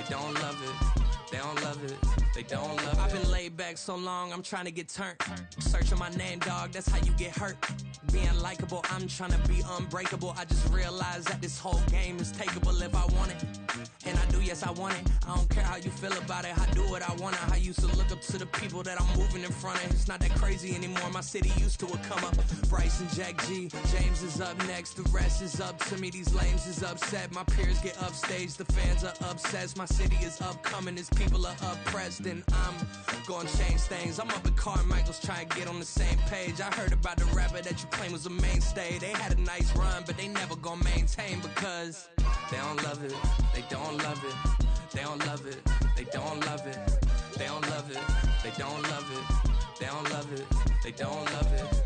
don't love it. They don't love it. They don't love it. I've been laid back so long, I'm trying to get turned. Searching my name, dog, that's how you get hurt. Being likable, I'm trying to be unbreakable. I just realized that this whole game is takeable if I want it. And I do, yes, I want it. I don't care how you feel about it. I do what I want it. I used to look up to the people that I'm moving in front of. It's not that crazy anymore. My city used to a come up. Bryce and Jack G. James is up next. The rest is up to me. These lames is upset. My peers get upstaged. The fans are obsessed. My city is upcoming. His people are oppressed. And I'm gonna change things. I'm up at Carmichael's trying to get on the same page. I heard about the rapper that you claim was a mainstay. They had a nice run, but they never gonna maintain because they don't love it. They don't love it. They don't love it. They don't love it. They don't love it. They don't love it. They don't love it. They don't love it.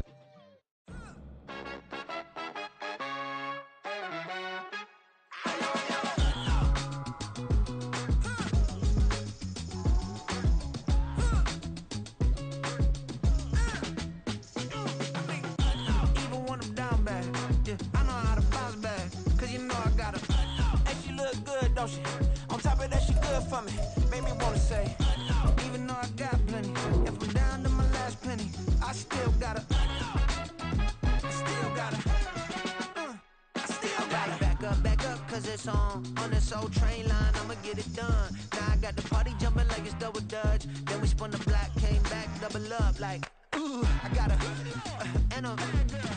On top of that, she good for me. Made me wanna say, even though I got plenty, if I'm down to my last penny, I still gotta, I still gotta. Back up, cause it's on this old train line, I'ma get it done. Now I got the party jumping like it's double dutch. Then we spun the block, came back, double up like, ooh, I got a, and a,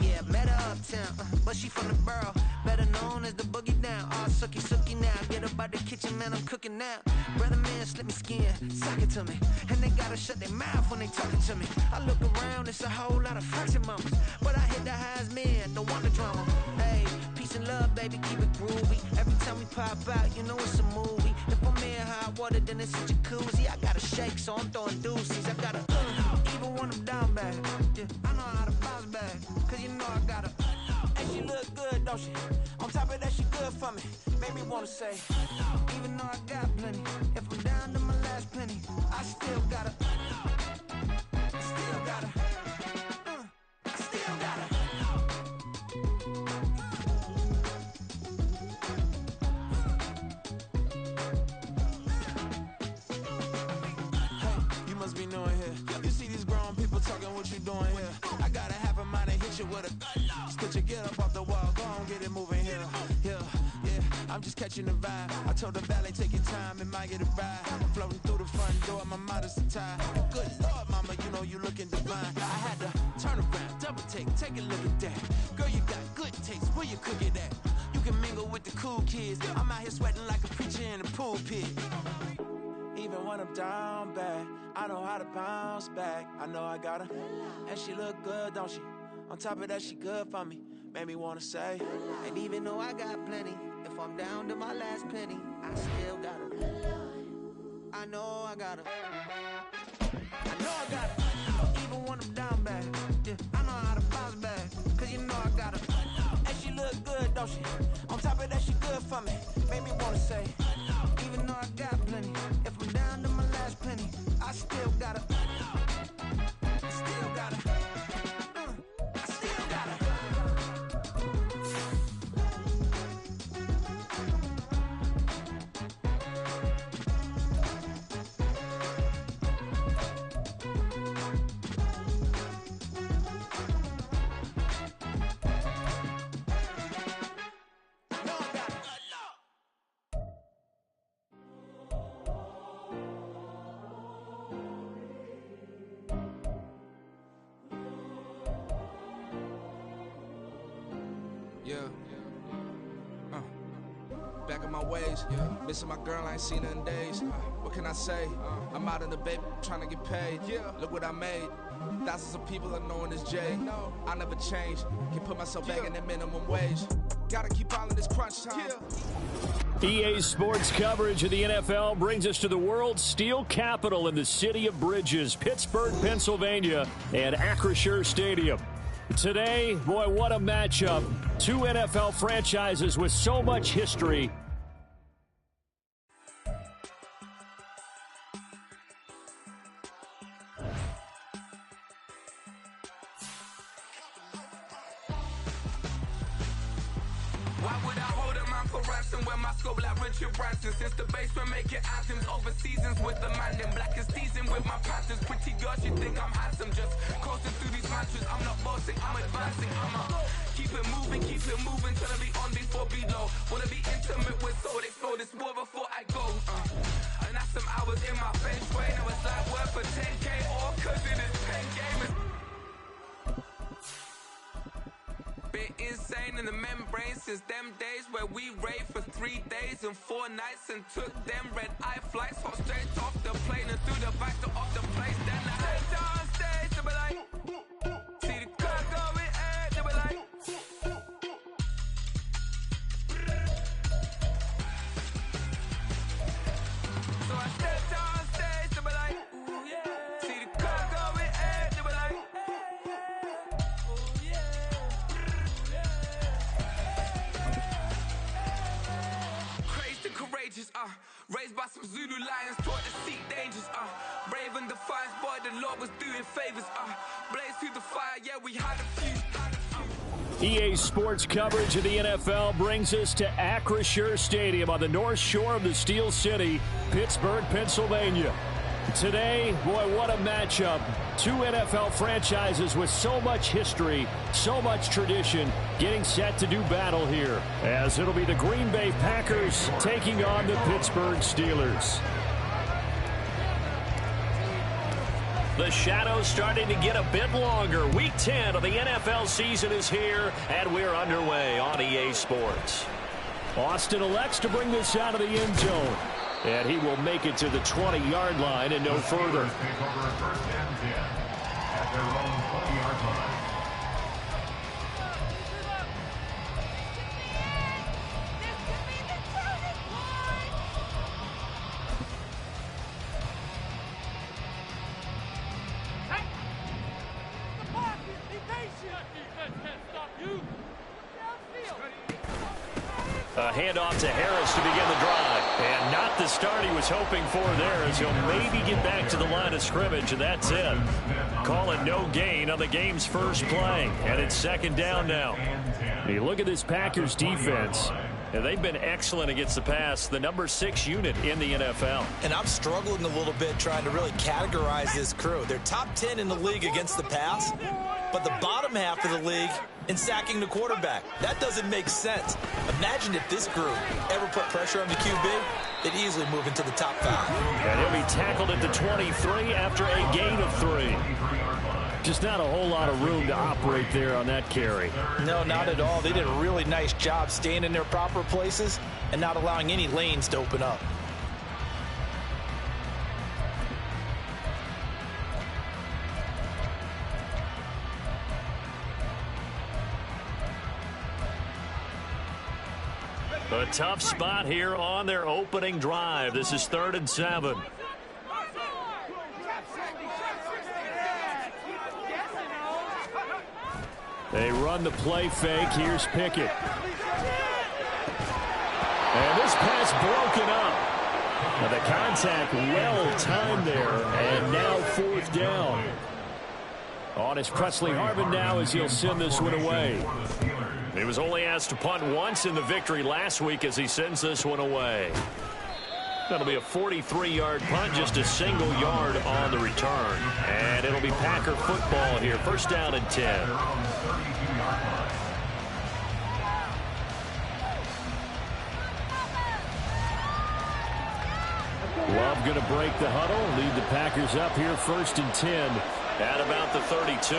yeah, met her uptown, but she from the borough, better known as the boogie down. All sucky now, get up out the kitchen, man, I'm cooking now. Brother man, slip me skin, sock it to me, and they gotta shut their mouth when they talking to me. I look around, it's a whole lot of fraction mamas, but I hit the highs, man, don't want the drama. Hey, peace and love, baby, keep it groovy. Every time we pop out, you know it's a movie. If I'm in hot water, then it's a jacuzzi. I gotta shake, so I'm throwing deuces. I gotta, even when I'm down bad, yeah, I know how to bounce back, cause you know I gotta. And she look good, don't she? On top of that, she good for me. Made me wanna say, even though I got plenty, if I'm down to my last penny, I still gotta, still gotta, still gotta. Hey, you must be knowing here. You see these grown people talking, what you doing here? I gotta have a mind to hit you with a stitch you, get up off the wall, go on, get it moving here. Yeah, I'm just catching the vibe. I told the valet, take your time, it might get a ride. Floating through the front door, my modest attire. Good Lord, mama, you know you looking divine. I had to turn around, double take a look at that. Girl, you got good taste, where you cook it at? You can mingle with the cool kids. I'm out here sweating like a preacher in the pulpit. Even when I'm down bad, I know how to bounce back. I know I gotta, and she look good, don't she? On top of that, she good for me. Made me wanna say, and even though I got plenty, if I'm down to my last penny, I still gotta. I know I gotta. I know I gotta. Even when I'm down bad, yeah, I know how to bounce back, cause you know I gotta. And she look good, don't she? On top of that, she good for me. Made me wanna say, even though I got plenty, if I'm down to my last penny, I still gotta. Still gotta. Still gotta. Yeah. Back in my ways, missing my girl, I ain't seen her in days. What can I say? I'm out in the baby, trying to get paid. Look what I made. Thousands of people are knowing this Jay. I never change. Can put myself back in the minimum wage. Gotta keep all of this crunch time. EA Sports coverage of the NFL brings us to the world's steel capital in the city of Bridges, Pittsburgh, Pennsylvania, and Acrisure Stadium. Today, boy, what a matchup. Two NFL franchises with so much history. Why would I hold him? I'm for wrestling with my scope like amateur ransom. Since the basement making anthems over seasons with the man in black is teasing with my panthers. Pretty girls, you think I'm handsome, just coasting through these mantras. I'm not bossing, I'm advancing. I'ma keep it moving, trying to be on before below. Wanna be intimate with soul, explore this war before I go. And that's some hours in my feng shui. Now it's like work for 10K, all cause it is 10 gamers. Been insane in the membrane since them days where we raved for 3 days and 4 nights and took them red-eye flights. Hop straight off the plane and through the back door of the place. Then I head on stage, they be like, see the car going ahead, they be like, so I stepped on stage, they be like, ooh yeah, see the car going ahead, they be like, ooh yeah. Courageous, raised by some Zulu lions, taught to seek dangers, brave and defiant, boy, the Lord was doing favors, blaze through the fire, yeah, we had a few. EA Sports coverage of the NFL brings us to Acrisure Stadium on the north shore of the Steel City, Pittsburgh, Pennsylvania. Today, boy, what a matchup. Two NFL franchises with so much history, so much tradition, getting set to do battle here, as it'll be the Green Bay Packers taking on the Pittsburgh Steelers. The shadows starting to get a bit longer. Week 10 of the NFL season is here, and we're underway on EA Sports. Austin elects to bring this out of the end zone. And he will make it to the 20-yard line and no further. A handoff to Harris to begin the drive. And not the start he was hoping for there, as he'll maybe get back to the line of scrimmage, and that's it. Call it no gain on the game's first play. And it's second down now. You look at this Packers defense. And they've been excellent against the pass, the number 6 unit in the NFL. And I'm struggling a little bit trying to really categorize this crew. They're top 10 in the league against the pass, but the bottom half of the league in sacking the quarterback. That doesn't make sense. Imagine if this group ever put pressure on the QB, they'd easily move into the top 5. And he'll be tackled at the 23 after a gain of 3. Just not a whole lot of room to operate there on that carry. No, not at all. They did a really nice job staying in their proper places and not allowing any lanes to open up. A tough spot here on their opening drive. This is 3rd and 7. They run the play fake. Here's Pickett. And this pass broken up. Now the contact well timed there. And now 4th down. On is Presley Harvin now as he'll send this one away. He was only asked to punt once in the victory last week as he sends this one away. That'll be a 43-yard punt, just a single yard on the return. And it'll be Packer football here. 1st down and 10. Love going to break the huddle, lead the Packers up here 1st and 10. At about the 32.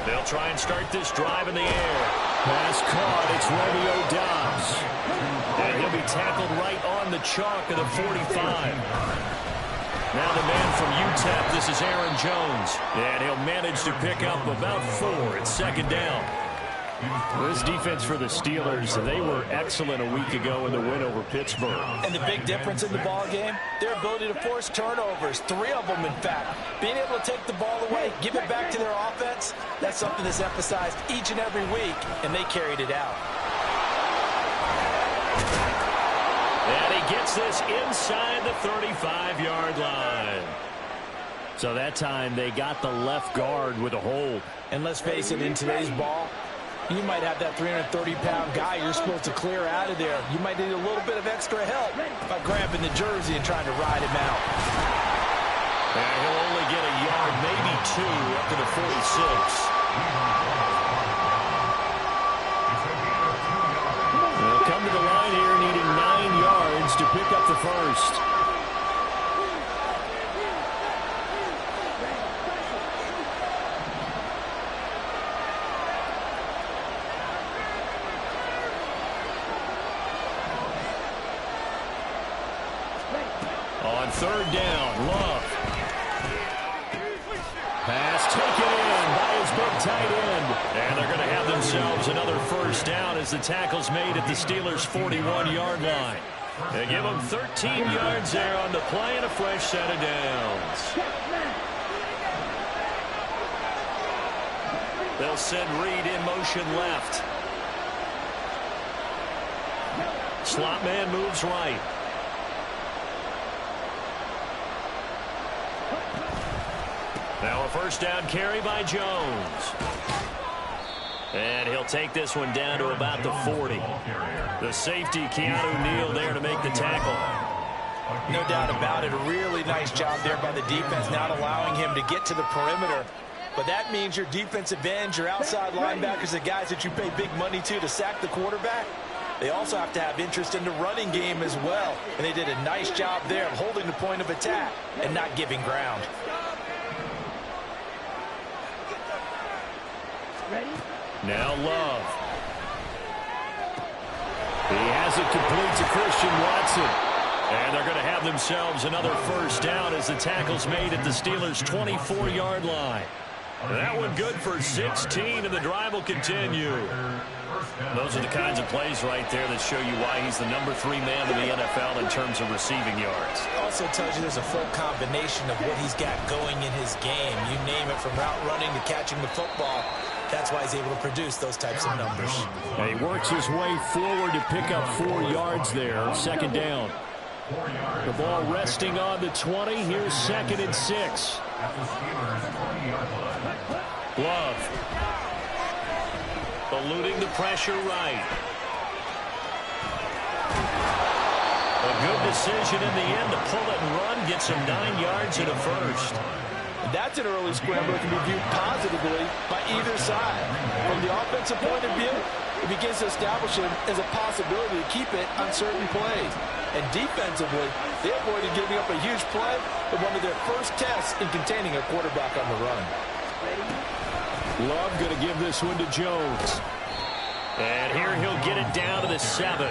They'll try and start this drive in the air. Pass caught. It's Romeo Doubs. And he'll be tackled right on the chalk of the 45. Now the man from UTEP, this is Aaron Jones. And he'll manage to pick up about 4. It's 2nd down. This defense for the Steelers, they were excellent a week ago in the win over Pittsburgh. And the big difference in the ball game, their ability to force turnovers, 3 of them in fact. Being able to take the ball away, give it back to their offense, that's something that's emphasized each and every week, and they carried it out. And he gets this inside the 35-yard line. So that time they got the left guard with a hold. And let's face it, in today's ball, You might have that 330-pound guy you're supposed to clear out of there. You might need a little bit of extra help by grabbing the jersey and trying to ride him out. And he'll only get a yard, maybe 2, up to the 46. They'll come to the line here needing 9 yards to pick up the first. On third down, Love. Pass taken in by his big tight end. And they're going to have themselves another first down as the tackle's made at the Steelers' 41-yard line. They give them 13 yards there on the play and a fresh set of downs. They'll send Reed in motion left. Slot man moves right. Now a first down carry by Jones. And he'll take this one down to about the 40. The safety, Keanu Neal, there to make the tackle. No doubt about it. A really nice job there by the defense, not allowing him to get to the perimeter. But that means your defensive ends, your outside linebackers, the guys that you pay big money to sack the quarterback, they also have to have interest in the running game as well. And they did a nice job there of holding the point of attack and not giving ground. Now Love. He has it complete to Christian Watson. And they're going to have themselves another first down as the tackle's made at the Steelers' 24-yard line. That one good for 16, and the drive will continue. Those are the kinds of plays right there that show you why he's the number 3 man in the NFL in terms of receiving yards. Also tells you there's a full combination of what he's got going in his game. You name it, from route running to catching the football. That's why he's able to produce those types of numbers. And he works his way forward to pick up 4 yards there. Second down. The ball resting on the 20. Here's 2nd and 6. Love. Eluding the pressure right. A good decision in the end to pull it and run. Gets him 9 yards and a first. That's an early scramble that can be viewed positively by either side. From the offensive point of view, it begins to establish him as a possibility to keep it on certain plays. And defensively, they avoided giving up a huge play in one of their first tests in containing a quarterback on the run. Love going to give this one to Jones. And here he'll get it down to the 7.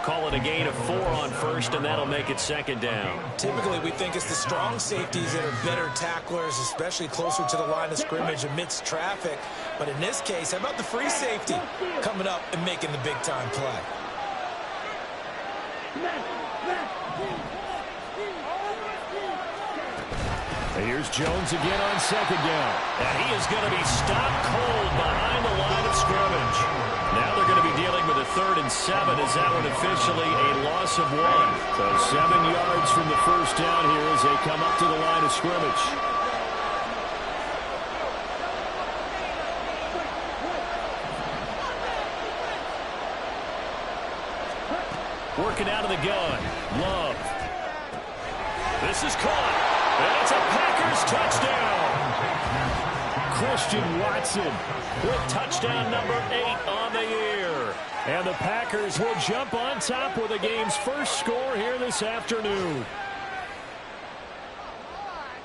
Call it a gain of 4 on first, and that'll make it 2nd down. Typically, we think it's the strong safeties that are better tacklers, especially closer to the line of scrimmage amidst traffic. But in this case, how about the free safety coming up and making the big-time play? Here's Jones again on 2nd down. And he is going to be stopped cold behind the line of scrimmage. Now they're going to be dealing with a 3rd and 7 as that one officially a loss of 1. So 7 yards from the first down here as they come up to the line of scrimmage. Working out of the gun. Love. This is caught. And it's a Packers touchdown. Christian Watson with touchdown number 8 on the year. And the Packers will jump on top with the game's first score here this afternoon.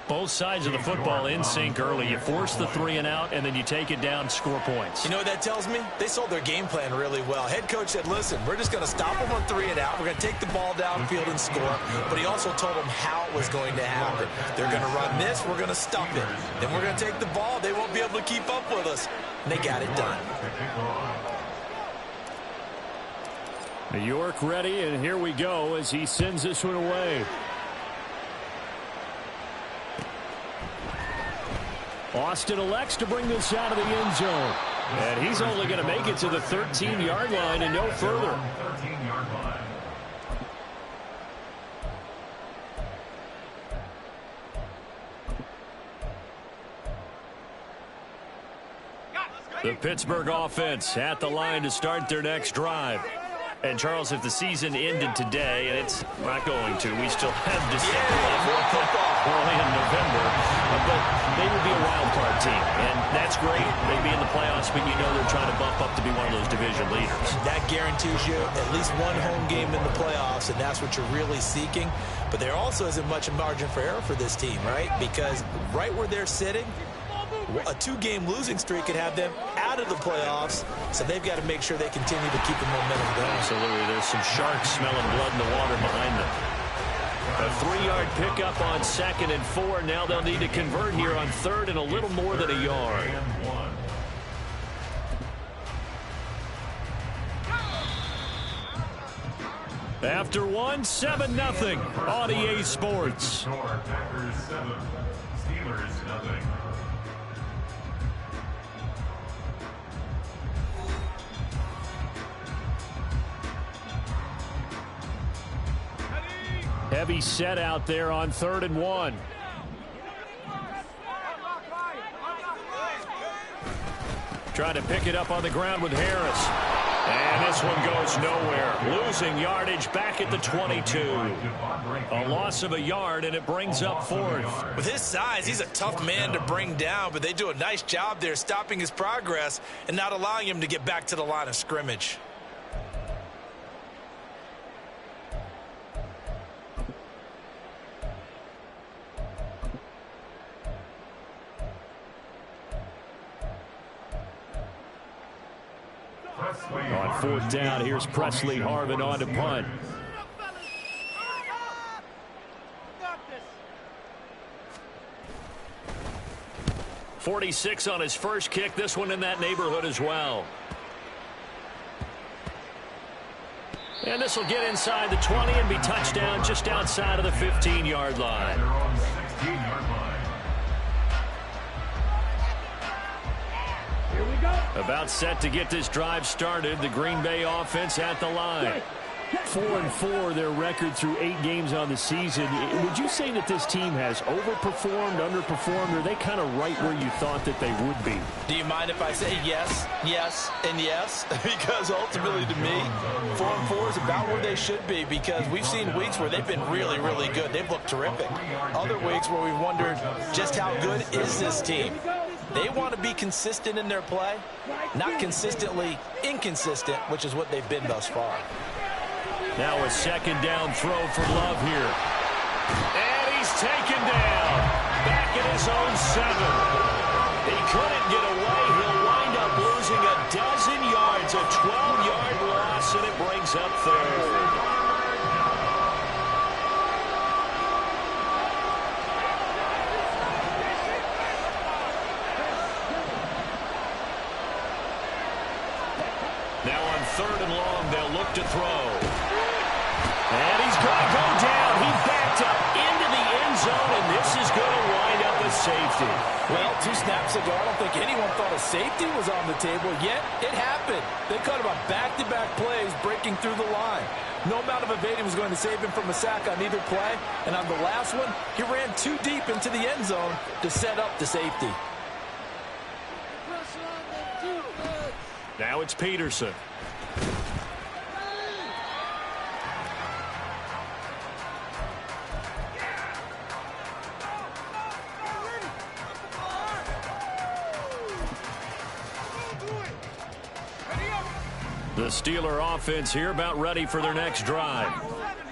Both sides of the football in sync early. You force the 3 and out, and then you take it down, score points. You know what that tells me? They sold their game plan really well. Head coach said, listen, we're just going to stop them on 3 and out. We're going to take the ball downfield and score. But he also told them how it was going to happen. They're going to run this. We're going to stop it. Then we're going to take the ball. They won't be able to keep up with us. And they got it done. New York ready, and here we go as he sends this one away. Austin elects to bring this out of the end zone. And he's only going to make it to the 13-yard line and no further. The Pittsburgh offense at the line to start their next drive. And, Charles, if the season ended today, and it's not going to, we still have December early in November, but they would be a wild card team, and that's great. They'd be in the playoffs, but you know they're trying to bump up to be one of those division leaders. That guarantees you at least one home game in the playoffs, and that's what you're really seeking. But there also isn't much margin for error for this team, right? Because right where they're sitting, a 2-game losing streak could have them out of the playoffs, so they've got to make sure they continue to keep the momentum going. Absolutely. There's some sharks smelling blood in the water behind them. A 3-yard pickup on 2nd and 4. Now they'll need to convert here on 3rd and a little more than a yard. After 1, 7-0 on EA Sports. Packers 7, Steelers 0. Heavy set out there on 3rd and 1. Trying to pick it up on the ground with Harris. And this one goes nowhere. Losing yardage back at the 22. A loss of a yard, and it brings up 4th. With his size, he's a tough man to bring down, but they do a nice job there stopping his progress and not allowing him to get back to the line of scrimmage. On 4th down, here's Presley Harvin on to punt. .46 on his first kick. This one in that neighborhood as well. And this will get inside the 20 and be touchdown just outside of the 15-yard line. They're on the 16-yard line. About set to get this drive started. The Green Bay offense at the line. 4-4, their record through 8 games on the season. Would you say that this team has overperformed, underperformed, or are they kind of right where you thought that they would be? Do you mind if I say yes, yes, and yes? Because ultimately to me, 4-4 is about where they should be, because we've seen weeks where they've been really, really good. They've looked terrific. Other weeks where we've wondered just how good is this team. They want to be consistent in their play, not consistently inconsistent, which is what they've been thus far. Now a 2nd down throw for Love here. And he's taken down. Back at his own 7. He couldn't get away. He'll wind up losing a dozen yards. A 12-yard loss, and it brings up 3rd. Now on 3rd and long, they'll look to throw. And he's going to go down. He backed up into the end zone, and this is going to wind up a safety. Well, 2 snaps ago, I don't think anyone thought a safety was on the table, yet it happened. They cut about back-to-back plays breaking through the line. No amount of evading was going to save him from a sack on either play, and on the last one, he ran too deep into the end zone to set up the safety. Now it's Peterson. The Steeler offense here about ready for their next drive.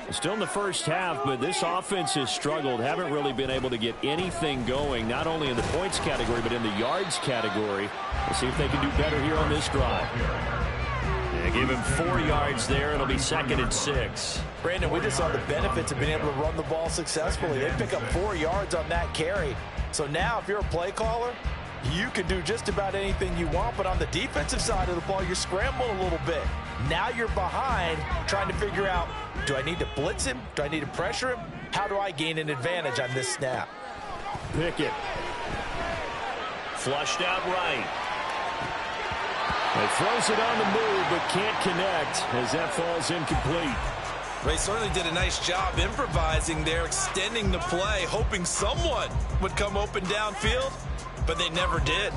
Still in the first half, but this offense has struggled. Haven't really been able to get anything going, not only in the points category, but in the yards category. We'll see if they can do better here on this drive. Yeah, give him 4 yards there. It'll be 2nd and 6. Brandon, we just saw the benefits of being able to run the ball successfully. They pick up 4 yards on that carry. So now if you're a play caller, you can do just about anything you want, but on the defensive side of the ball, you're scrambling a little bit. Now you're behind trying to figure out, do I need to blitz him? Do I need to pressure him? How do I gain an advantage on this snap? Pickett. Flushed out right. He throws it on the move, but can't connect as that falls incomplete. They certainly did a nice job improvising there, extending the play, hoping someone would come open downfield, but they never did.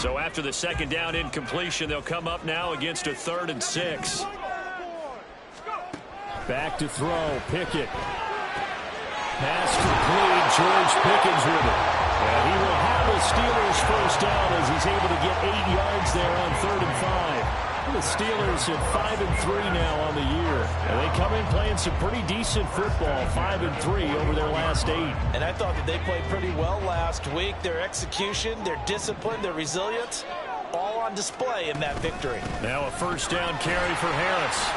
So after the second down incompletion, they'll come up now against a 3rd and 6. Back to throw. Pickett. Pass complete. George Pickens with it. And he will have the Steelers first down as he's able to get 8 yards there on 3rd and 5. The Steelers at 5-3 now on the year. And they come in playing some pretty decent football, 5-3 over their last 8. And I thought that they played pretty well last week. Their execution, their discipline, their resilience, all on display in that victory. Now a first down carry for Harris.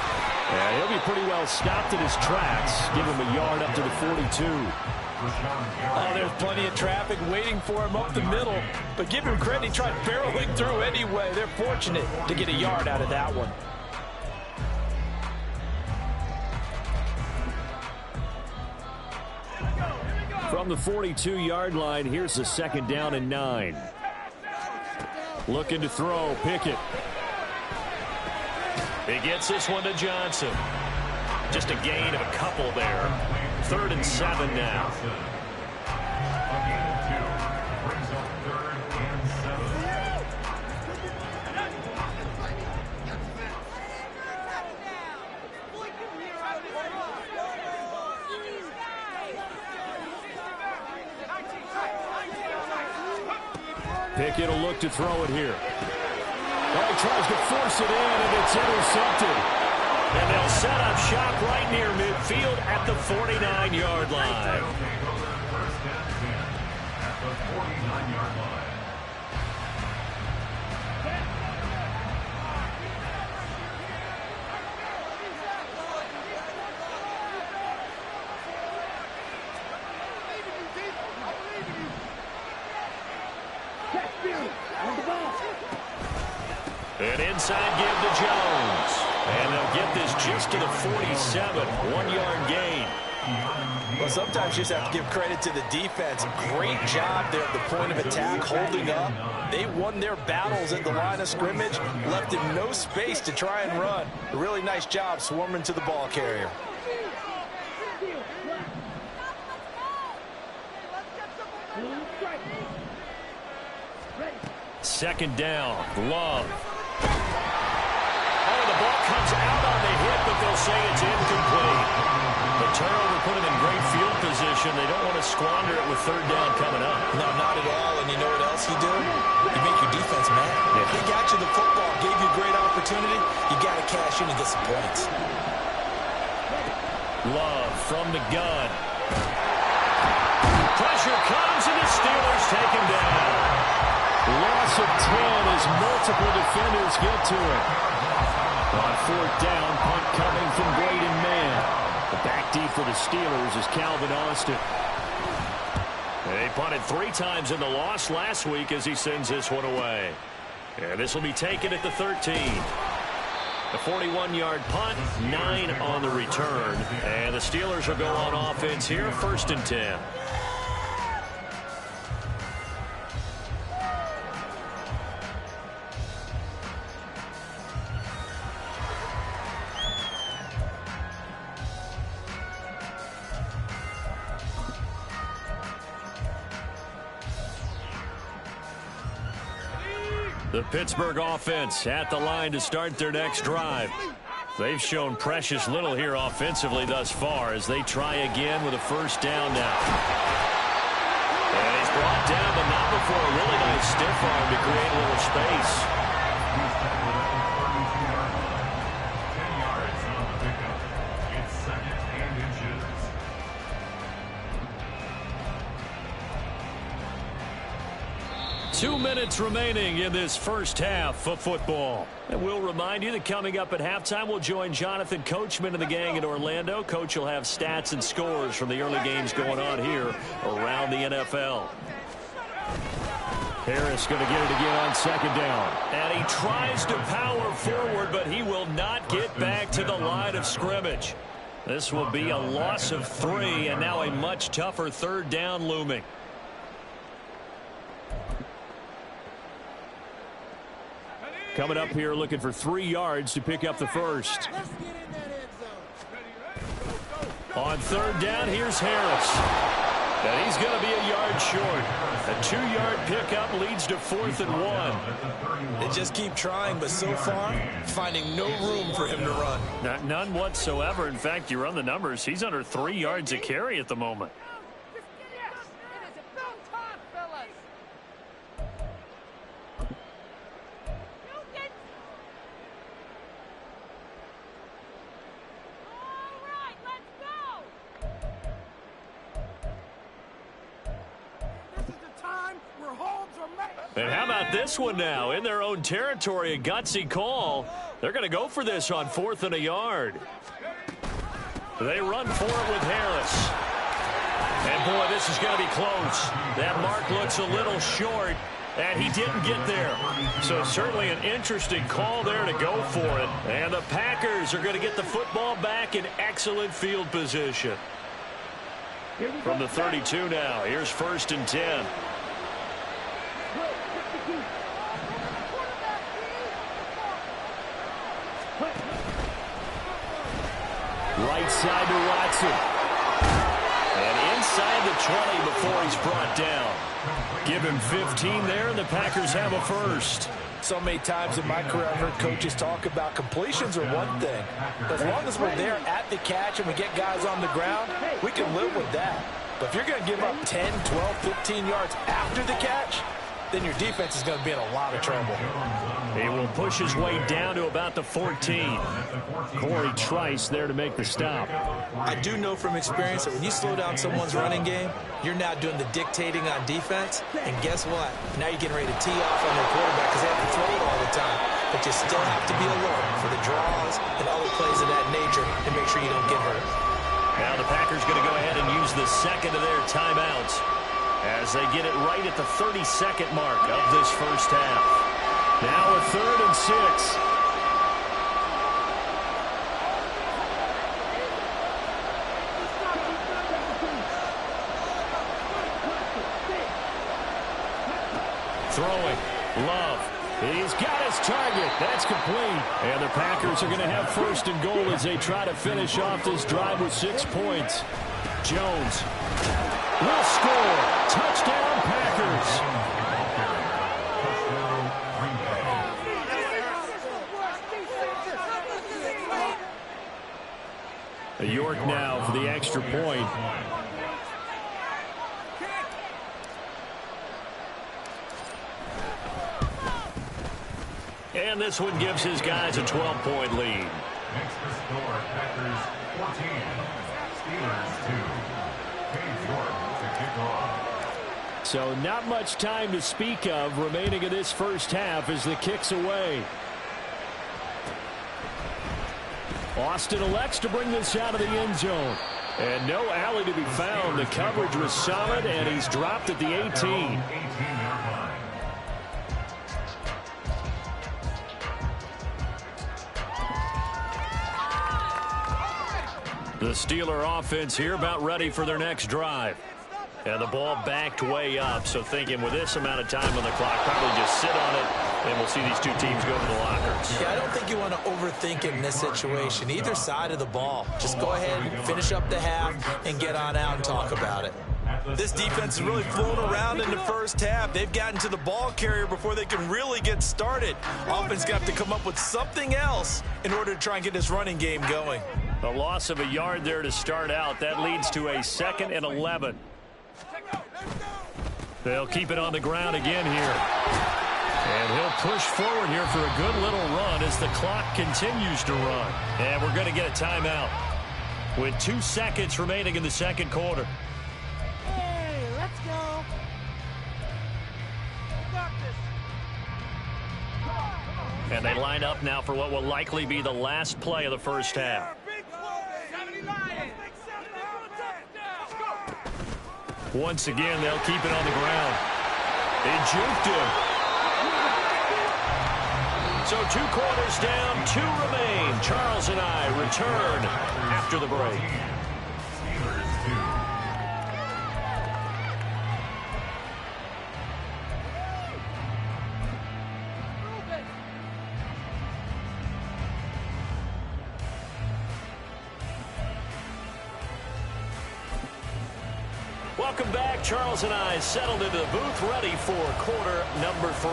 Yeah, he'll be pretty well stopped in his tracks. Give him a yard up to the 42. Oh, there's plenty of traffic waiting for him up the middle. But give him credit, he tried barreling through anyway. They're fortunate to get a yard out of that one. From the 42-yard line, here's the 2nd down and 9. Looking to throw, Pickett. He gets this one to Johnson. Just a gain of a couple there. 3rd and 7 now. Pickett will look to throw it here. Oh, he tries to force it in, and it's intercepted. And they'll set up shop right near midfield at the 49-yard line. An inside give to Jones. And they'll get this just to the 47, 1-yard gain. Well, sometimes you just have to give credit to the defense. Great job there at the point of attack, holding up. They won their battles at the line of scrimmage, left him no space to try and run. A really nice job swarming to the ball carrier. Second down, Love. Oh, the ball comes out on the hit, but they'll say it's incomplete. The turnover put them in great field position. They don't want to squander it with 3rd down coming up. No, not at all. And you know what else you do? You make your defense mad. Yeah. They got you the football, gave you a great opportunity. You got to cash in and get some points. Love from the gun. Pressure comes, and the Steelers take him down. Loss of 10 as multiple defenders get to it. On 4th down, punt coming from Braden Mann. The back deep for the Steelers is Calvin Austin. They punted 3 times in the loss last week as he sends this one away. And this will be taken at the 13. A 41-yard punt, 9 on the return. And the Steelers will go on offense here, 1st and 10. The Pittsburgh offense at the line to start their next drive. They've shown precious little here offensively thus far as they try again with a 1st down now. And he's brought down, but not before a really nice stiff arm to create a little space. 10 yards on the pickup. It's 2nd and inches. 2 minutes remaining in this first half of football. And we'll remind you that coming up at halftime, we'll join Jonathan Coachman and the gang in Orlando. Coach will have stats and scores from the early games going on here around the NFL. Harris going to get it again on 2nd down. And he tries to power forward, but he will not get back to the line of scrimmage. This will be a loss of 3, and now a much tougher 3rd down looming. Coming up here looking for 3 yards to pick up the first. On 3rd down, here's Harris. And he's going to be a yard short. A 2-yard pickup leads to 4th and 1. They just keep trying, but so far, finding no room for him to run. None whatsoever. In fact, you run the numbers. He's under 3 yards a carry at the moment. And how about this one now? In their own territory, a gutsy call. They're going to go for this on 4th and a yard. They run for it with Harris. And, boy, this is going to be close. That mark looks a little short, and he didn't get there. So certainly an interesting call there to go for it. And the Packers are going to get the football back in excellent field position. From the 32 now, here's 1st and 10. Right side to Watson. And inside the 20 before he's brought down. Give him 15 there, and the Packers have a first. So many times in my career, I've heard coaches talk about completions are one thing. As long as we're there at the catch and we get guys on the ground, we can live with that. But if you're going to give up 10, 12, 15 yards after the catch, then your defense is going to be in a lot of trouble. He will push his way down to about the 14. Corey Trice there to make the stop. I do know from experience that when you slow down someone's running game, you're now doing the dictating on defense. And guess what? Now you're getting ready to tee off on their quarterback because they have to throw it all the time. But you still have to be alert for the draws and other plays of that nature to make sure you don't get hurt. Now the Packers going to go ahead and use the second of their timeouts as they get it right at the 32nd mark of this first half. Now a 3rd and 6. Throwing. Love. He's got his target. That's complete. And the Packers are going to have 1st and goal as they try to finish off this drive with 6 points. Jones will score. Touchdown, Packers. York now for the extra point. And this one gives his guys a 12-point lead. Extra score, Packers 14, Steelers 2. Cade York to kick off. So not much time to speak of remaining in this first half as the kick's away. Austin elects to bring this out of the end zone. And no alley to be found. The coverage was solid, and he's dropped at the 18. 18-yard line. The Steeler offense here about ready for their next drive. And the ball backed way up, so thinking with this amount of time on the clock, probably just sit on it, and we'll see these two teams go to the lockers. Yeah, I don't think you want to overthink it in this situation. Either side of the ball. Just go ahead and finish up the half and get on out and talk about it. This defense has really flown around in the first half. They've gotten to the ball carrier before they can really get started. Offense got to come up with something else in order to try and get this running game going. A loss of a yard there to start out. That leads to a 2nd and 11. They'll keep it on the ground again here. And he'll push forward here for a good little run as the clock continues to run. And we're going to get a timeout with 2 seconds remaining in the second quarter. Hey, let's go. We got this. And they line up now for what will likely be the last play of the first half. Once again, they'll keep it on the ground. They juked him. So 2 quarters down, 2 remain. Charles and I return after the break. Steelers 2. Welcome back. Charles and I settled into the booth, ready for quarter number 3.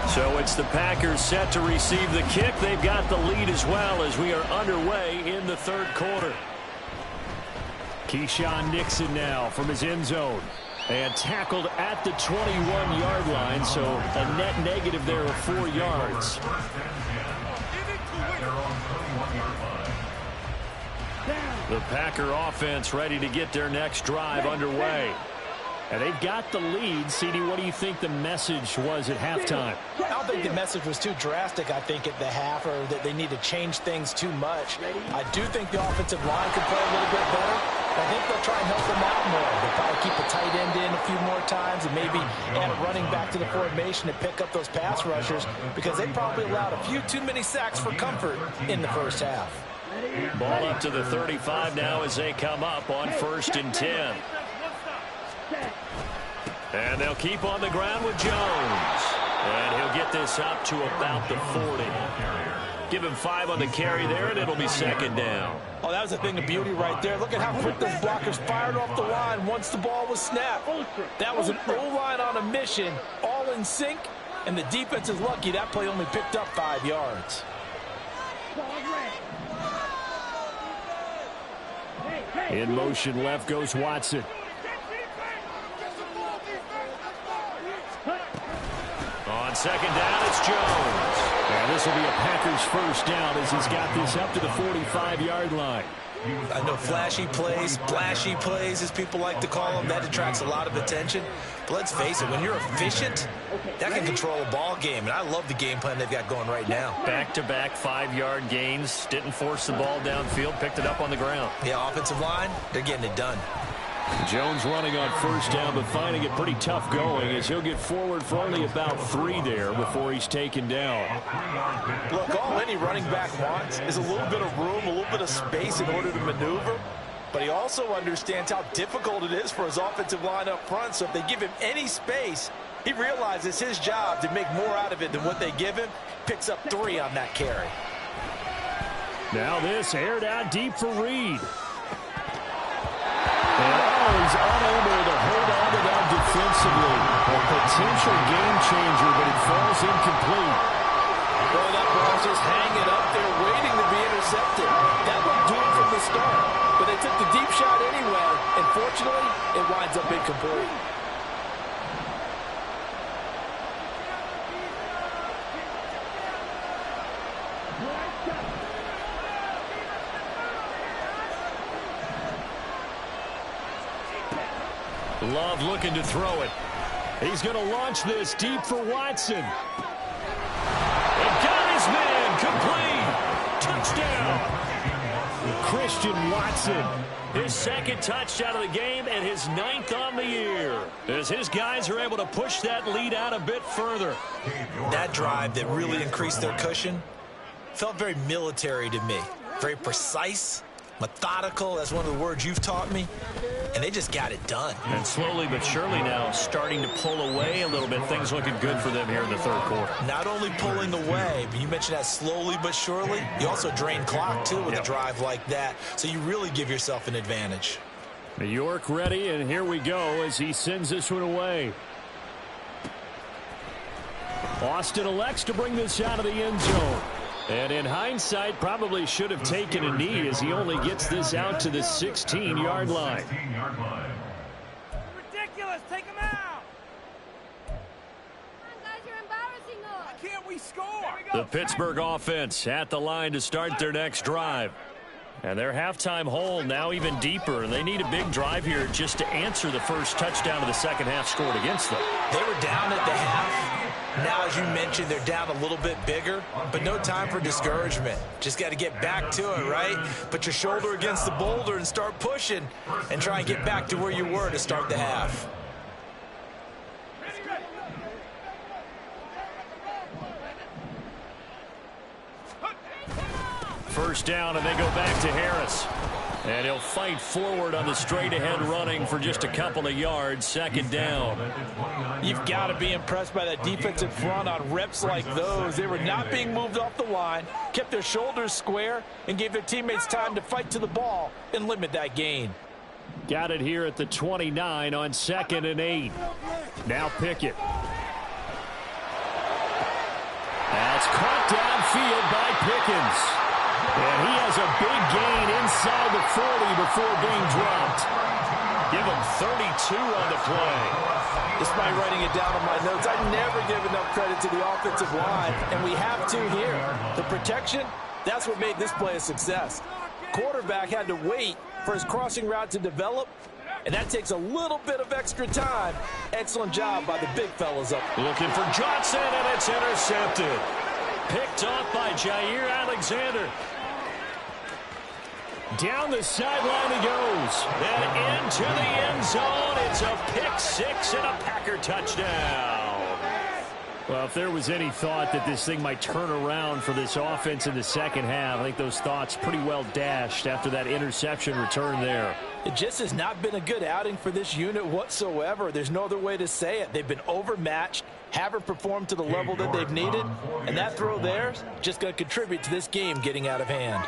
So it's the Packers set to receive the kick. They've got the lead as well as we are underway in the third quarter. Keyshawn Nixon now from his end zone. And tackled at the 21-yard line, so a net negative there of 4 yards. The Packer offense ready to get their next drive underway. And they've got the lead. CD, what do you think the message was at halftime? I don't think the message was too drastic, I think, at the half, or that they need to change things too much. I do think the offensive line could play a little bit better. I think they'll try and help them out more. They'll probably keep a tight end in a few more times and maybe add a running back to the formation to pick up those pass rushers, because they probably allowed a few too many sacks for comfort in the first half. Ball up to the 35 now as they come up on 1st and 10. And they'll keep on the ground with Jones. And he'll get this up to about the 40. Give him 5 on the carry there, and it'll be 2nd down. Oh, that was a thing of beauty right there. Look at how quick those blockers fired off the line once the ball was snapped. That was an O-line on a mission, all in sync, and the defense is lucky that play only picked up 5 yards. In motion left goes Watson. On 2nd down, it's Jones. And this will be a Packers first down as he's got this up to the 45-yard line. I know flashy plays, splashy plays, as people like to call them, that attracts a lot of attention. But let's face it, when you're efficient, that can control a ball game. And I love the game plan they've got going right now. Back-to-back 5-yard gains. Didn't force the ball downfield. Picked it up on the ground. Yeah, offensive line, they're getting it done. Jones running on first down, but finding it pretty tough going as he'll get forward for only about 3 there before he's taken down. Look, all any running back wants is a little bit of room, a little bit of space in order to maneuver. But he also understands how difficult it is for his offensive line up front. So if they give him any space, he realizes his job to make more out of it than what they give him. Picks up 3 on that carry. Now this aired out deep for Reed. And he's unable to hold on to that defensively. A potential game changer, but it falls incomplete. Well, that ball's just hanging up there waiting to be intercepted. That looked doomed from the start. But they took the deep shot anyway, and fortunately, it winds up incomplete. Love looking to throw it. He's going to launch this deep for Watson. And got his man complete. Touchdown. Christian Watson. His 2nd touchdown of the game and his 9th on the year. As his guys are able to push that lead out a bit further. That drive that really increased their cushion felt very military to me. Very precise, methodical. That's one of the words you've taught me. And they just got it done. And slowly but surely now starting to pull away a little bit. Things looking good for them here in the third quarter. Not only pulling away, but you mentioned that slowly but surely. You also drain clock, too, with a drive like that. So you really give yourself an advantage. New York ready, and here we go as he sends this one away. Austin elects to bring this out of the end zone. And in hindsight, probably should have taken a knee as he only gets this out to the 16-yard line. Ridiculous! Take him out! Guys, you're embarrassing us. Why can't we score? The Pittsburgh offense at the line to start their next drive. And their halftime hole now even deeper, and they need a big drive here just to answer the first touchdown of the second half scored against them. They were down at the half. Now, as you mentioned, they're down a little bit bigger, but no time for discouragement. Just got to get back to it, right? Put your shoulder against the boulder and start pushing and try and get back to where you were to start the half. First down, and they go back to Harris. And he'll fight forward on the straight-ahead running for just a couple of yards. Second down. You've got to be impressed by that defensive front on reps like those. They were not being moved off the line, kept their shoulders square, and gave their teammates time to fight to the ball and limit that gain. Got it here at the 29 on 2nd and 8. Now Pickett. That's caught downfield by Pickens. And he has a big gain inside the 40 before being dropped. Give him 32 on the play. Despite writing it down on my notes, I never give enough credit to the offensive line, and we have to here. The protection, that's what made this play a success. Quarterback had to wait for his crossing route to develop, and that takes a little bit of extra time. Excellent job by the big fellas up. Looking for Johnson, and it's intercepted. Picked off by Jair Alexander. Down the sideline he goes. And into the end zone. It's a pick six and a Packer touchdown. Well, if there was any thought that this thing might turn around for this offense in the second half, I think those thoughts pretty well dashed after that interception return there. It just has not been a good outing for this unit whatsoever. There's no other way to say it. They've been overmatched, haven't performed to the level that they've needed, and that throw there is just going to contribute to this game getting out of hand.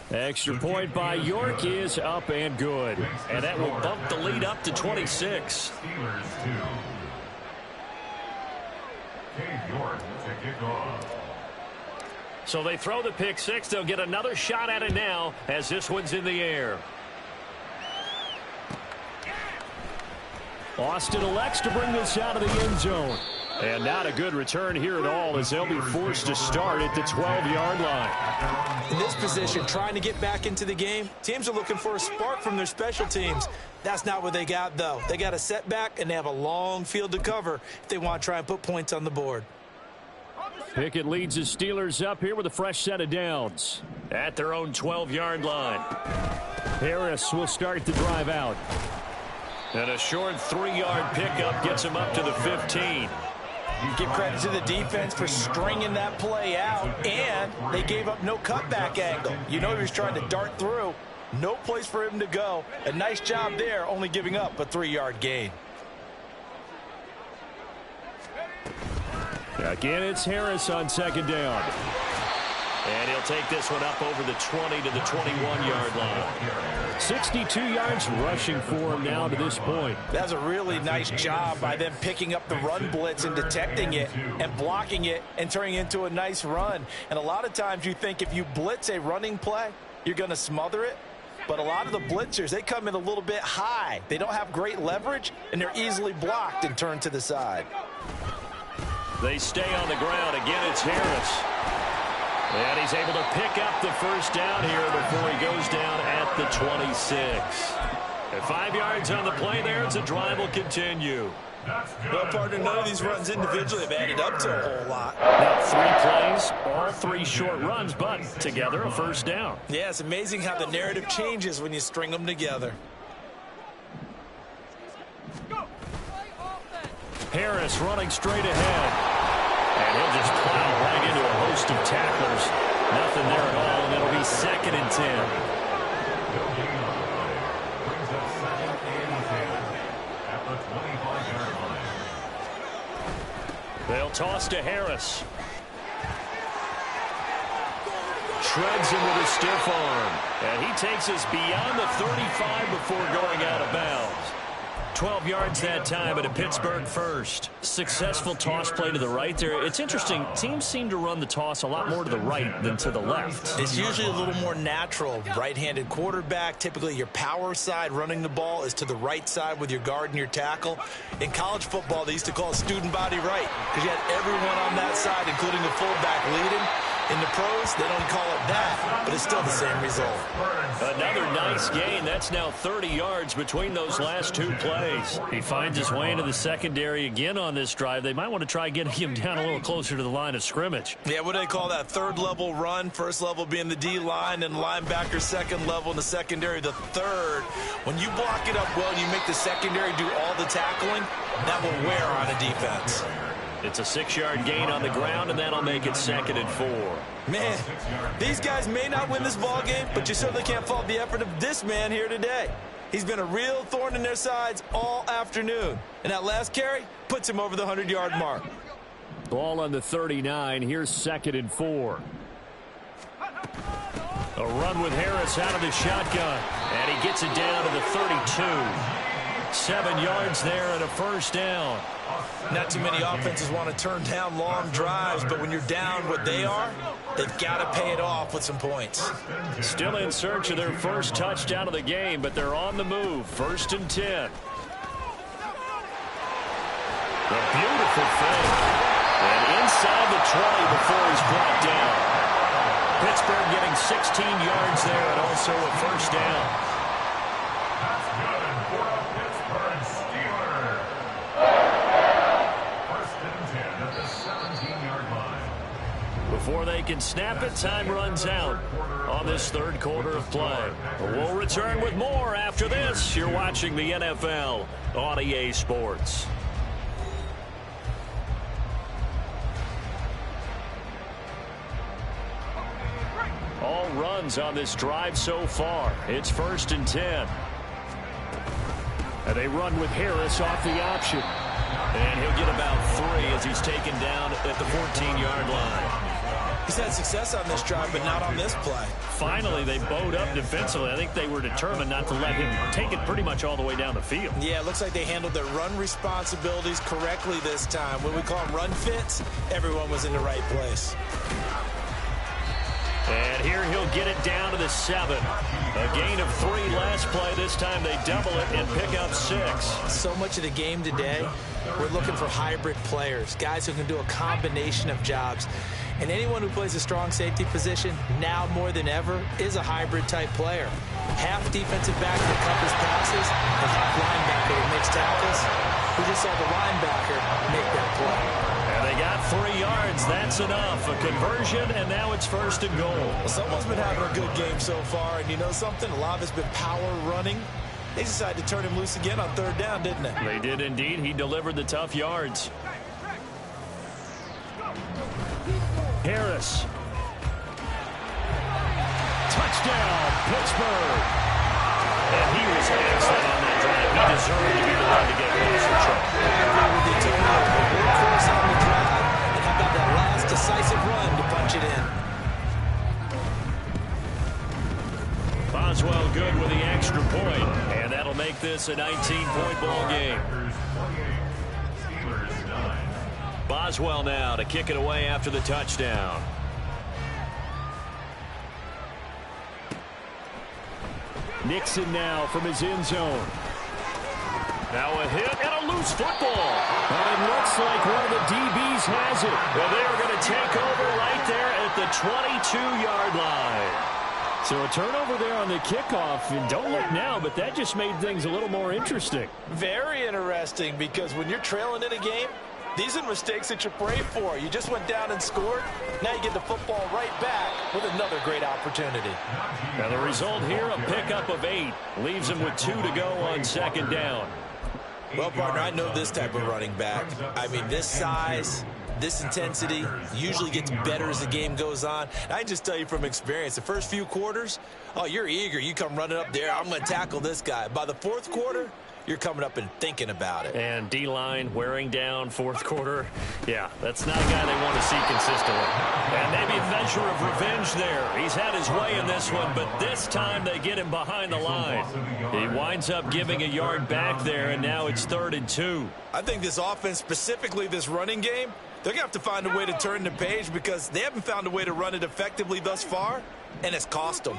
Extra point by York is up and good. And that will bump the lead up to 26. Steelers 2. Cade York to kick off. So they throw the pick six. They'll get another shot at it now as this one's in the air. Austin elects to bring this out of the end zone. And not a good return here at all as they'll be forced to start at the 12-yard line. In this position, trying to get back into the game, teams are looking for a spark from their special teams. That's not what they got, though. They got a setback, and they have a long field to cover if they want to try and put points on the board. Pickett leads his Steelers up here with a fresh set of downs. At their own 12-yard line. Harris will start the drive out. And a short 3-yard pickup gets him up to the 15. Give credit to the defense for stringing that play out, and they gave up no cutback angle. You know he was trying to dart through. No place for him to go. A nice job there, only giving up a 3-yard gain. Again, it's Harris on second down. And he'll take this one up over the 20 to the 21-yard line. 62 yards rushing for him now to this point. That's a really nice job by them picking up the run blitz and detecting it and blocking it and turning it into a nice run. And a lot of times you think if you blitz a running play, you're going to smother it. But a lot of the blitzers, they come in a little bit high. They don't have great leverage, and they're easily blocked and turned to the side. They stay on the ground. Again, it's Harris. And he's able to pick up the first down here before he goes down at the 26. At 5 yards on the play there, it's a drive will continue. Well, partner, none of these runs individually have added up to a whole lot. Now 3 plays, all 3 short runs, but together a first down. Yeah, it's amazing how the narrative changes when you string them together. Harris running straight ahead. And he'll just plow right into a host of tacklers. Nothing there at all, and it'll be 2nd and 10. They'll toss to Harris. Shreds him with a stiff arm. And he takes us beyond the 35 before going out of bounds. 12 yards that time, and a Pittsburgh first. Successful toss play to the right there. It's interesting. Teams seem to run the toss a lot more to the right than to the left. It's usually a little more natural. Right-handed quarterback, typically your power side running the ball is to the right side with your guard and your tackle. In college football, they used to call it student body right because you had everyone on that side, including the fullback, leading. In the pros, they don't call it that, but it's still the same result. Another nice gain. That's now 30 yards between those last 2 plays. He finds his way into the secondary again on this drive. They might want to try getting him down a little closer to the line of scrimmage. Yeah, what do they call that? 3rd level run, 1st level being the D-line, and linebacker 2nd level, and the secondary the 3rd. When you block it up well and you make the secondary do all the tackling, that will wear on a defense. It's a 6-yard gain on the ground, and that'll make it 2nd and 4. Man, these guys may not win this ball game, but you certainly can't fault the effort of this man here today. He's been a real thorn in their sides all afternoon. And that last carry puts him over the 100-yard mark. Ball on the 39. Here's 2nd and 4. A run with Harris out of the shotgun, and he gets it down to the 32. 7 yards there and a first down. Not too many offenses want to turn down long drives, but when you're down what they are, they've got to pay it off with some points. Still in search of their first touchdown of the game, but they're on the move. 1st and 10. A beautiful fake. And inside the 20 before he's brought down. Pittsburgh getting 16 yards there and also a first down. That's good for a Pittsburgh Steelers. 1st and 10 at the 17-yard line. Before they can snap it, time runs out on this 3rd quarter of play. We'll return with more after this. You're watching the NFL on EA Sports. All runs on this drive so far. It's 1st and 10. And they run with Harris off the option. And he'll get about 3 as he's taken down at the 14-yard line. He's had success on this drive, but not on this play. Finally, they bowed up defensively. I think they were determined not to let him take it pretty much all the way down the field. Yeah, it looks like they handled their run responsibilities correctly this time. When we call them run fits, everyone was in the right place. And here he'll get it down to the 7. A gain of 3 last play. This time they double it and pick up 6. So much of the game today, we're looking for hybrid players, guys who can do a combination of jobs. And anyone who plays a strong safety position, now more than ever, is a hybrid-type player. Half defensive back that covers passes, and half linebacker that makes tackles. We just saw the linebacker make that play. And they got 3 yards. That's enough. A conversion, and now it's 1st and goal. Well, someone's been having a good game so far, and you know something? A lot of it's been power running. They decided to turn him loose again on 3rd down, didn't they? They did indeed. He delivered the tough yards. Harris. Touchdown, Pittsburgh. And he was excellent on that drive. He deserved to be the one to get closer. With the turnover, workhorse on the drive, and how about that last decisive run to punch it in? Boswell good with the extra point, and that'll make this a 19-point ball game. Boswell now to kick it away after the touchdown. Nixon now from his end zone. Now a hit and a loose football. And it looks like one of the DBs has it. Well, they are going to take over right there at the 22-yard line. So a turnover there on the kickoff, and don't look now, but that just made things a little more interesting. Very interesting, because when you're trailing in a game, these are mistakes that you pray for. You just went down and scored. Now you get the football right back with another great opportunity. Now the result here, a pickup of 8. Leaves him with 2 to go on 2nd down. Well, partner, I know this type of running back. I mean, this size, this intensity usually gets better as the game goes on. And I can just tell you from experience, the first few quarters, oh, you're eager. You come running up there, I'm going to tackle this guy. By the 4th quarter, you're coming up and thinking about it. And D-line wearing down 4th quarter. Yeah, that's not a guy they want to see consistently. And maybe a measure of revenge there. He's had his way in this one, but this time they get him behind the line. He winds up giving a yard back there, and now it's 3rd and 2. I think this offense, specifically this running game, they're going to have to find a way to turn the page because they haven't found a way to run it effectively thus far, and it's cost them.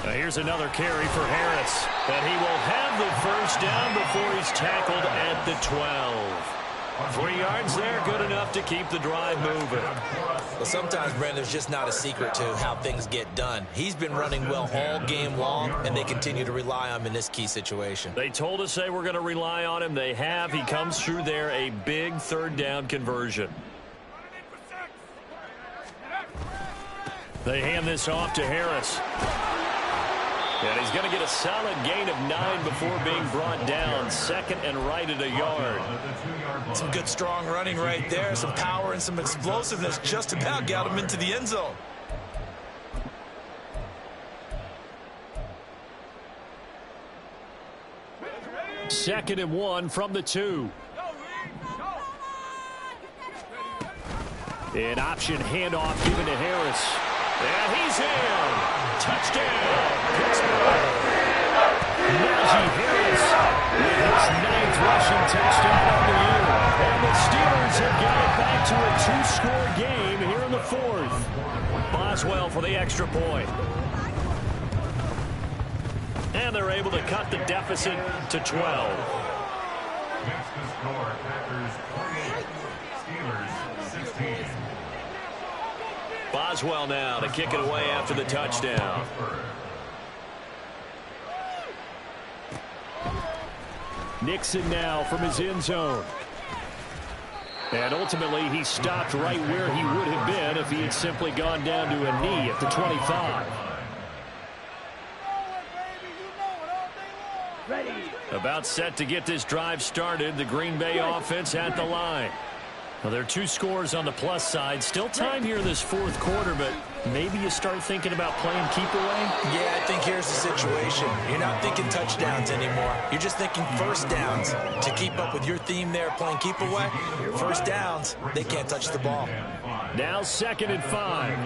Here's another carry for Harris. And he will have the first down before he's tackled at the 12. 3 yards there, good enough to keep the drive moving. Well, sometimes, Brandon, there's just not a secret to how things get done. He's been running well all game long, and they continue to rely on him in this key situation. They told us they were going to rely on him. They have. He comes through there, a big 3rd down conversion. They hand this off to Harris. And he's going to get a solid gain of 9 before being brought down. Second and right at a yard. Some good strong running right there. Some power and some explosiveness just about got him into the end zone. Second and 1 from the 2. An option handoff given to Harris. And he's in. Touchdown, Pittsburgh. Najee Harris with his 9th rushing touchdown of the year. And the Steelers have got it back to a 2-score game here in the 4th. Boswell for the extra point. And they're able to cut the deficit to 12. Next to score, Packers 28, Steelers 16. Boswell now to kick it away after the touchdown. Nixon now from his end zone. And ultimately, he stopped right where he would have been if he had simply gone down to a knee at the 25. About set to get this drive started. The Green Bay offense at the line. Well, there are 2 scores on the plus side. Still time here in this 4th quarter, but maybe you start thinking about playing keep away? Yeah, I think here's the situation. You're not thinking touchdowns anymore. You're just thinking first downs. To keep up with your theme there, playing keep away, first downs, they can't touch the ball. Now 2nd and 5.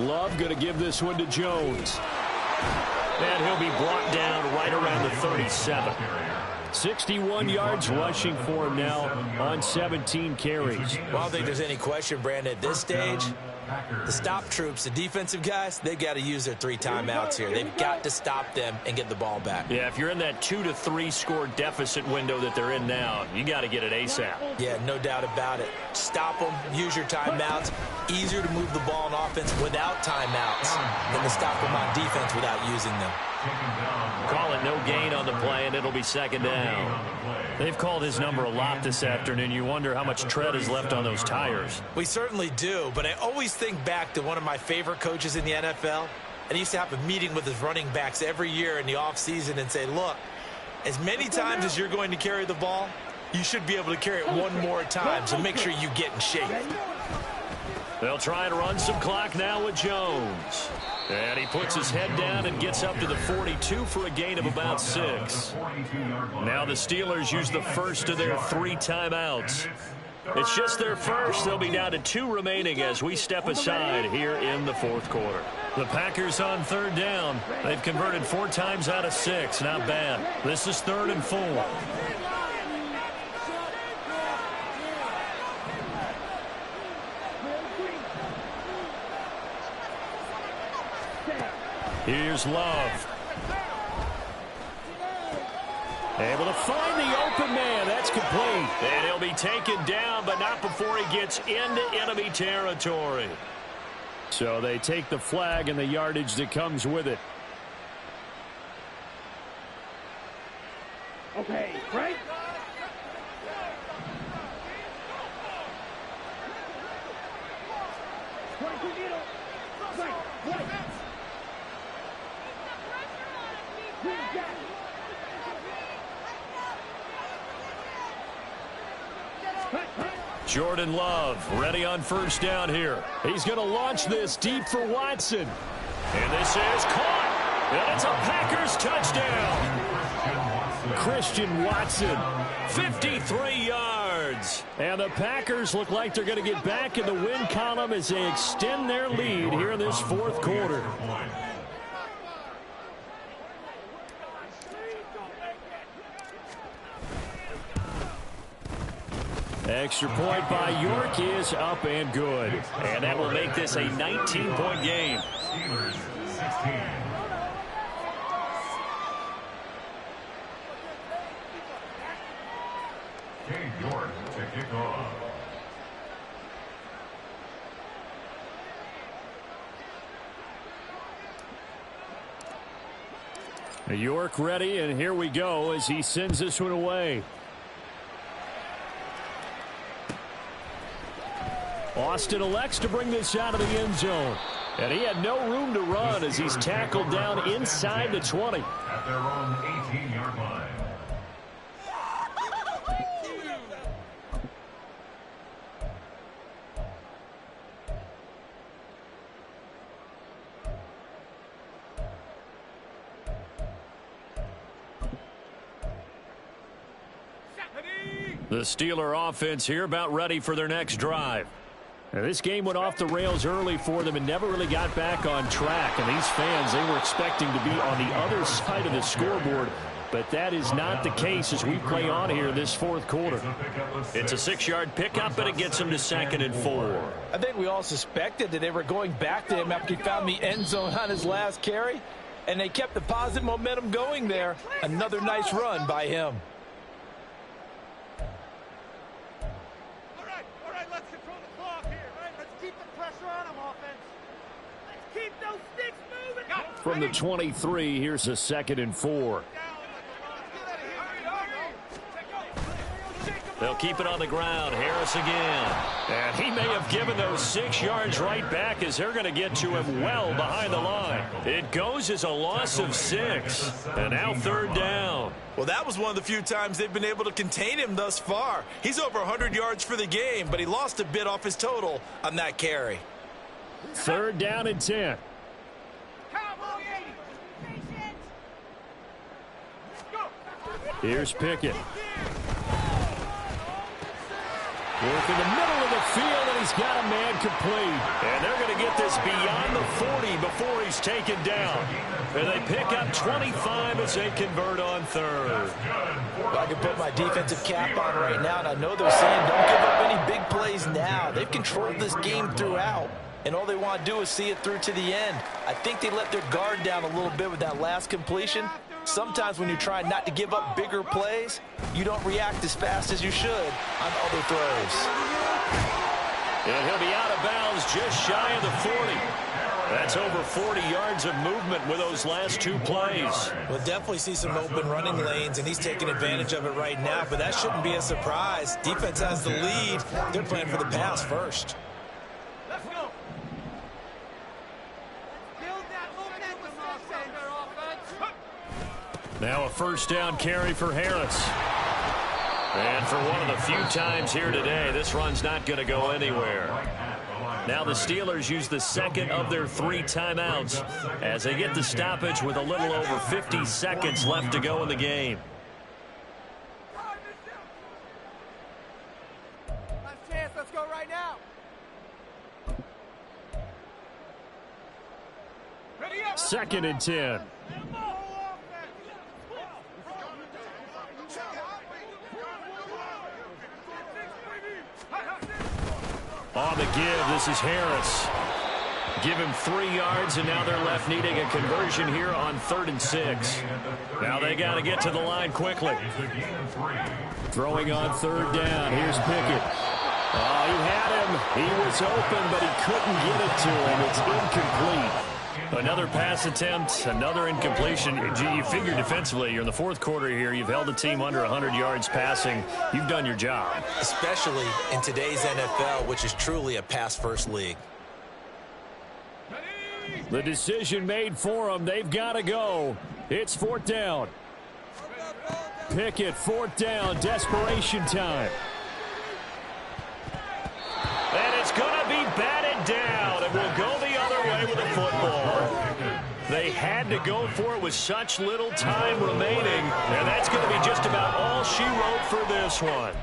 Love going to give this one to Jones. And he'll be brought down right around the 37. 61 yards rushing for him now on 17 carries. Well, I don't think there's any question, Brandon, at this stage, the stop troops, the defensive guys, they've got to use their 3 timeouts here. They've got to stop them and get the ball back. Yeah, if you're in that 2 to 3 score deficit window that they're in now, you got to get it ASAP. Yeah, no doubt about it. Stop them, use your timeouts. Easier to move the ball on offense without timeouts than to stop them on defense without using them. Call it no gain on the play, and it'll be 2nd down. They've called his number a lot this afternoon. You wonder how much tread is left on those tires. We certainly do, but I always think back to one of my favorite coaches in the NFL, and he used to have a meeting with his running backs every year in the offseason and say, look, as many times as you're going to carry the ball, you should be able to carry it one more time, so make sure you get in shape. They'll try and run some clock now with Jones. And he puts his head down and gets up to the 42 for a gain of about 6. Now the Steelers use the first of their 3 timeouts. It's just their first. They'll be down to 2 remaining as we step aside here in the 4th quarter. The Packers on 3rd down. They've converted 4 times out of 6. Not bad. This is 3rd and 4. Here's Love. Able to find the open man. That's complete. And he'll be taken down, but not before he gets into enemy territory. So they take the flag and the yardage that comes with it. Okay, right? Jordan Love ready on 1st down here. He's going to launch this deep for Watson. And this is caught. And it's a Packers touchdown. Christian Watson. 53 yards. And the Packers look like they're going to get back in the win column as they extend their lead here in this 4th quarter. Extra point by York is up and good. And that will make this a 19-point game. Steelers 16. Cade York to kick off. York ready, and here we go as he sends this one away. Austin elects to bring this out of the end zone. And he had no room to run as he's tackled down inside the 20. At their own 18-yard line. The Steeler offense here about ready for their next drive. Now, this game went off the rails early for them and never really got back on track. And these fans, they were expecting to be on the other side of the scoreboard. But that is not the case as we play on here this fourth quarter. It's a 6-yard pickup, and it gets him to 2nd and 4. I think we all suspected that they were going back to him after he found the end zone on his last carry. And they kept the positive momentum going there. Another nice run by him. From the 23, here's a 2nd and 4. They'll keep it on the ground. Harris again. And he may have given those 6 yards right back as they're going to get to him well behind the line. It goes as a loss of 6. And now 3rd down. Well, that was one of the few times they've been able to contain him thus far. He's over 100 yards for the game, but he lost a bit off his total on that carry. 3rd down and 10. Here's Pickett. Work in the middle of the field, and he's got a man complete. And they're going to get this beyond the 40 before he's taken down. And they pick up 25 as they convert on 3rd. Well, I can put my defensive cap on right now, and I know they're saying don't give up any big plays now. They've controlled this game throughout, and all they want to do is see it through to the end. I think they let their guard down a little bit with that last completion. Sometimes when you're trying not to give up bigger plays, you don't react as fast as you should on other throws. And he'll be out of bounds just shy of the 40. That's over 40 yards of movement with those last 2 plays. We'll definitely see some open running lanes, and he's taking advantage of it right now, but that shouldn't be a surprise. Defense has the lead. They're playing for the pass first. Let's go. Build that momentum offense. Now a 1st down carry for Harris. And for one of the few times here today, this run's not going to go anywhere. Now the Steelers use the 2nd of their 3 timeouts as they get the stoppage with a little over 50 seconds left to go in the game. Last chance, let's go right now. Ready up. 2nd and 10. On the give, this is Harris. Give him 3 yards, and now they're left needing a conversion here on 3rd and 6. Now they got to get to the line quickly. Throwing on 3rd down. Here's Pickett. Oh, he had him. He was open, but he couldn't get it to him. It's incomplete. Another pass attempt, another incompletion. You figure defensively, you're in the 4th quarter here. You've held the team under 100 yards passing. You've done your job. Especially in today's NFL, which is truly a pass-first league. The decision made for them. They've got to go. It's 4th down. Pickett, 4th down. Desperation time. And it's going to be batted down, and we'll go the other way with the football. They had to go for it with such little time remaining, and that's going to be just about all she wrote for this one.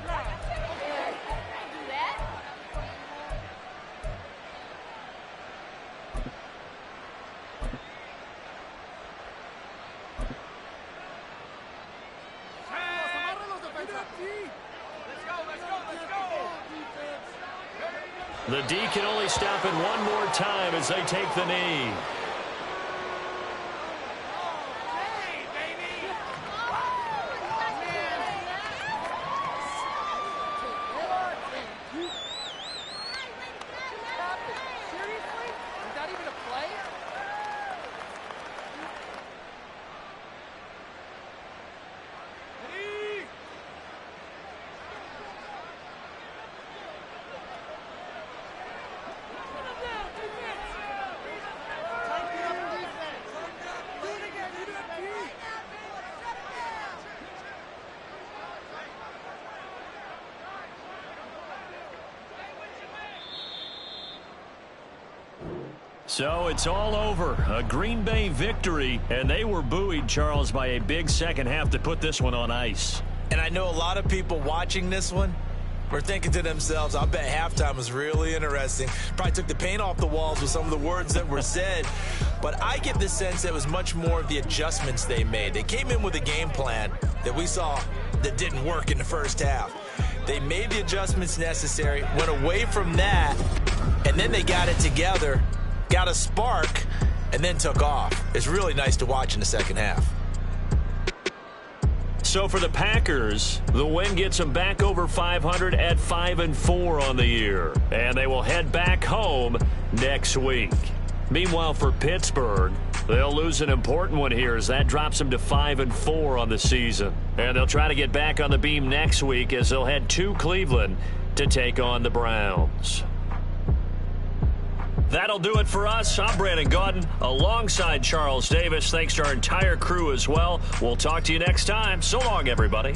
The D can only stop it one more time as they take the knee. So it's all over. A Green Bay victory, and they were buoyed, Charles, by a big second half to put this one on ice. And I know a lot of people watching this one were thinking to themselves, I bet halftime was really interesting. Probably took the paint off the walls with some of the words that were said. But I get the sense that it was much more of the adjustments they made. They came in with a game plan that we saw that didn't work in the first half. They made the adjustments necessary, went away from that, and then they got it together, got a spark, and then took off. It's really nice to watch in the second half. So for the Packers, the win gets them back over 500 at 5-4 on the year. And they will head back home next week. Meanwhile, for Pittsburgh, they'll lose an important one here as that drops them to 5-4 on the season. And they'll try to get back on the beam next week as they'll head to Cleveland to take on the Browns. That'll do it for us. I'm Brandon Gaudin alongside Charles Davis. Thanks to our entire crew as well. We'll talk to you next time. So long, everybody.